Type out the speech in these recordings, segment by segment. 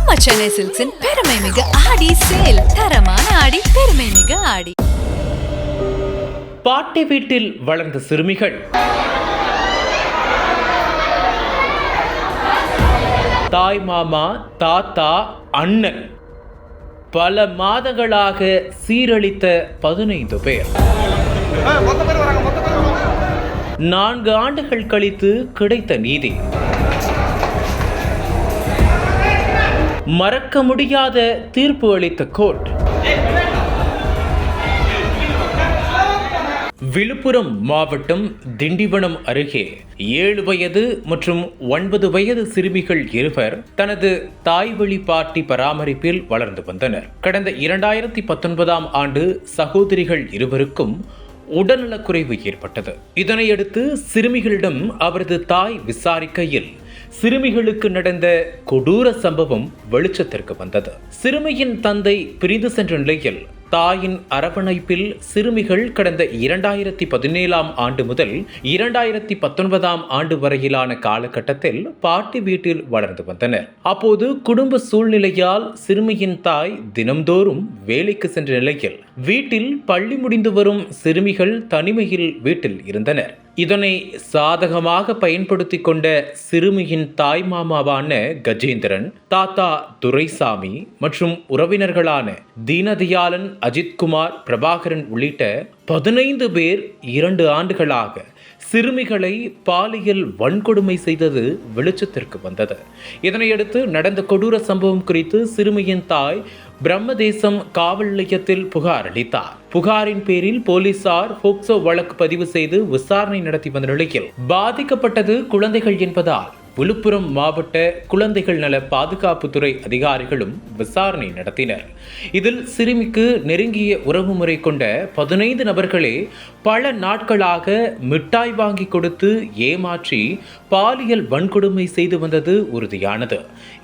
நம்ம சென்னை சில்க்ஸின் பெருமை மிகு ஆடி சேல். தரமான ஆடி, பெருமை மிகு ஆடி. பாட்டி வீட்டில் வளர்ந்த சிறுமிகள் தாய் மாமா, தாத்தா, அண்ணன் பல மாதங்களாக சீரழித்த 15 பேர் 4 ஆண்டுகள் கழித்து கிடைத்த நீதி. மறக்க முடியாத தீர்ப்பு அளித்த கோர்ட். விழுப்புரம் மாவட்டம் திண்டிவனம் அருகே 7 வயது மற்றும் 9 வயது சிறுமிகள் இருவர் தனது தாய்வழி பாட்டி பராமரிப்பில் வளர்ந்து வந்தனர். கடந்த 2019ஆம் ஆண்டு சகோதரிகள் இருவருக்கும் உடல்நலக்குறைவு ஏற்பட்டது. இதனையடுத்து சிறுமிகளிடம் அவரது தாய் விசாரிக்கையில் சிறுமிகளுக்கு நடந்த கொடூர சம்பவம் வெளிச்சத்திற்கு வந்தது. சிறுமியின் தந்தை பிரிந்து சென்ற நிலையில் தாயின் அரவணைப்பில் சிறுமிகள் கடந்த 2017ஆம் ஆண்டு முதல் 2019ஆம் ஆண்டு வரையிலான காலகட்டத்தில் பாட்டி வீட்டில் வளர்ந்து வந்தனர். அப்போது குடும்ப சூழ்நிலையால் சிறுமியின் தாய் தினம்தோறும் வேலைக்கு சென்ற நிலையில் வீட்டில் பள்ளி முடிந்து வரும் சிறுமிகள் தனிமையில் வீட்டில் இருந்தனர். இதனை சாதகமாக பயன்படுத்தி கொண்ட சிறுமியின் தாய் மாமாவான கஜேந்திரன், தாத்தா துரைசாமி மற்றும் உறவினர்களான தீனதயாளன், அஜித்குமார், பிரபாகரன் உள்ளிட்ட 15 பேர் 2 ஆண்டுகளாக சிறுமிகளை பாலியல் வன்கொடுமை செய்தது வெளிச்சத்திற்கு வந்தது. இதனையடுத்து நடந்த கொடூர சம்பவம் குறித்து சிறுமியின் தாய் பிரம்மதேசம் காவல் நிலையத்தில் புகார் அளித்தார். புகாரின் பேரில் போலீசார் போக்சோ வழக்கு பதிவு செய்து விசாரணை நடத்தி வந்த நிலையில் பாதிக்கப்பட்டது குழந்தைகள் என்பதால் விழுப்புரம் மாவட்ட குழந்தைகள் நல பாதுகாப்புத்துறை அதிகாரிகளும் விசாரணை நடத்தினர். இதில் சிறுமிக்கு நெருங்கிய உறவுமுறை கொண்ட 15 நபர்களே பல நாட்களாக மிட்டாய் வாங்கி கொடுத்து ஏமாற்றி பாலியல் வன்கொடுமை செய்து வந்தது உறுதியானது.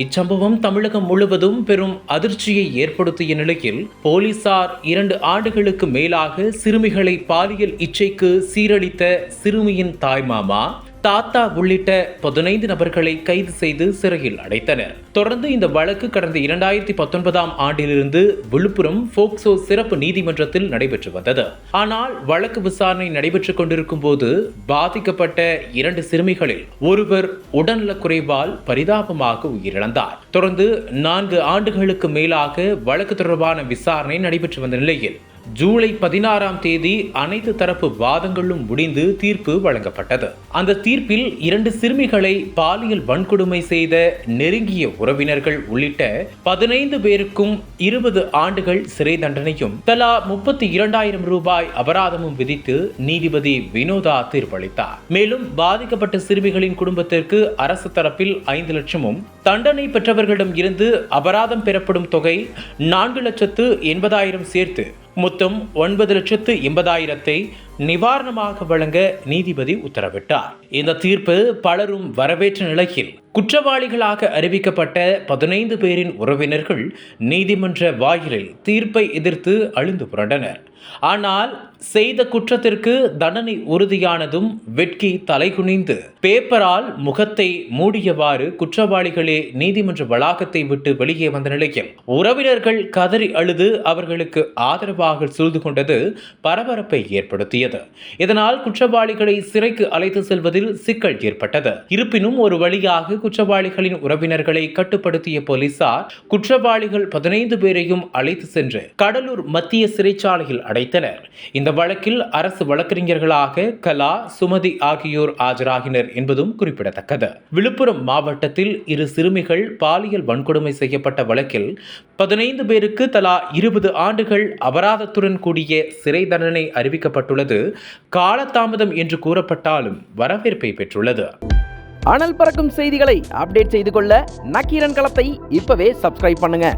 இச்சம்பவம் தமிழகம் முழுவதும் பெரும் அதிர்ச்சியை ஏற்படுத்திய நிலையில் போலீசார் 2 ஆண்டுகளுக்கு மேலாக சிறுமிகளை பாலியல் இச்சைக்கு சீரழித்த சிறுமியின் தாய்மாமா, தாத்தா உள்ளிட்ட 15 நபர்களை கைது செய்து சிறையில் அடைத்தனர். தொடர்ந்து இந்த வழக்கு கடந்த 2019ஆம் ஆண்டிலிருந்து விழுப்புரம் போக்சோ சிறப்பு நீதிமன்றத்தில் நடைபெற்று வந்தது. ஆனால் வழக்கு விசாரணை நடைபெற்றுக் கொண்டிருக்கும் போது பாதிக்கப்பட்ட 2 சிறுமிகளில் ஒருவர் உடல்நலக்குறைவால் பரிதாபமாக உயிரிழந்தார். தொடர்ந்து 4 ஆண்டுகளுக்கு மேலாக வழக்கு தொடர்பான விசாரணை நடைபெற்று வந்த நிலையில் ஜூலை 16ஆம் தேதி அனைத்து தரப்பு வாதங்களும் முடிந்து தீர்ப்பு வழங்கப்பட்டது. அந்த தீர்ப்பில் 2 சிறுமிகளை பாலியல் வன்கொடுமை செய்த நெருங்கிய உறவினர்கள் உள்ளிட்ட 15 பேருக்கும் 20 ஆண்டுகள் சிறை தண்டனையும் தலா 32,000 ரூபாய் அபராதமும் விதித்து நீதிபதி வினோதா தீர்ப்பளித்தார். மேலும் பாதிக்கப்பட்ட சிறுமிகளின் குடும்பத்திற்கு அரசு தரப்பில் 5 லட்சமும், தண்டனை பெற்றவர்களிடம் இருந்து அபராதம் பெறப்படும் தொகை 4,80,000 சேர்த்து மொத்தம் 9,80,000 நிவாரணமாக வழங்க நீதிபதி உத்தரவிட்டார். இந்த தீர்ப்பு பலரும் வரவேற்ற நிலையில் குற்றவாளிகளாக அறிவிக்கப்பட்ட 15 பேரின் உறவினர்கள் நீதிமன்ற வாயிலில் தீர்ப்பை எதிர்த்து அழுந்து புரண்டனர். ஆனால் செய்த குற்றத்திற்கு தண்டனை உறுதியானதும் வெட்கி தலைகுனிந்து பேப்பரால் முகத்தை மூடியவாறு குற்றவாளிகளே நீதிமன்ற வளாகத்தை விட்டு வெளியே வந்த நிலையில் உறவினர்கள் கதறி அழுது அவர்களுக்கு ஆதரவாக சூழ்ந்து கொண்டது பரபரப்பை ஏற்படுத்தியது. இதனால் குற்றவாளிகளை சிறைக்கு அழைத்து செல்வதில் சிக்கல் ஏற்பட்டது. இருப்பினும் ஒரு வழியாக குற்றவாளிகளின் உறவினர்களை கட்டுப்படுத்திய போலீசார் குற்றவாளிகள் 15 பேரையும் அழைத்து சென்று கடலூர் மத்திய சிறைச்சாலையில் அடைத்தனர். இந்த வழக்கில் அரசு வழக்கறிஞர்களாக கலா, சுமதி ஆகியோர் ஆஜராகினர் என்பதும் குறிப்பிடத்தக்கது. விழுப்புரம் மாவட்டத்தில் 2 சிறுமிகள் பாலியல் வன்கொடுமை செய்யப்பட்ட வழக்கில் 15 பேருக்கு தலா 20 ஆண்டுகள் அபராதத்துடன் கூடிய சிறை தண்டனை அறிவிக்கப்பட்டுள்ளது காலதாமதம் என்று கூறப்பட்டாலும் வரவேற்பை பெற்றுள்ளது. அனல் பறக்கும் செய்திகளை அப்டேட் செய்து கொள்ள நக்கீரன் களத்தை இப்பவே சப்ஸ்கிரைப் பண்ணுங்க.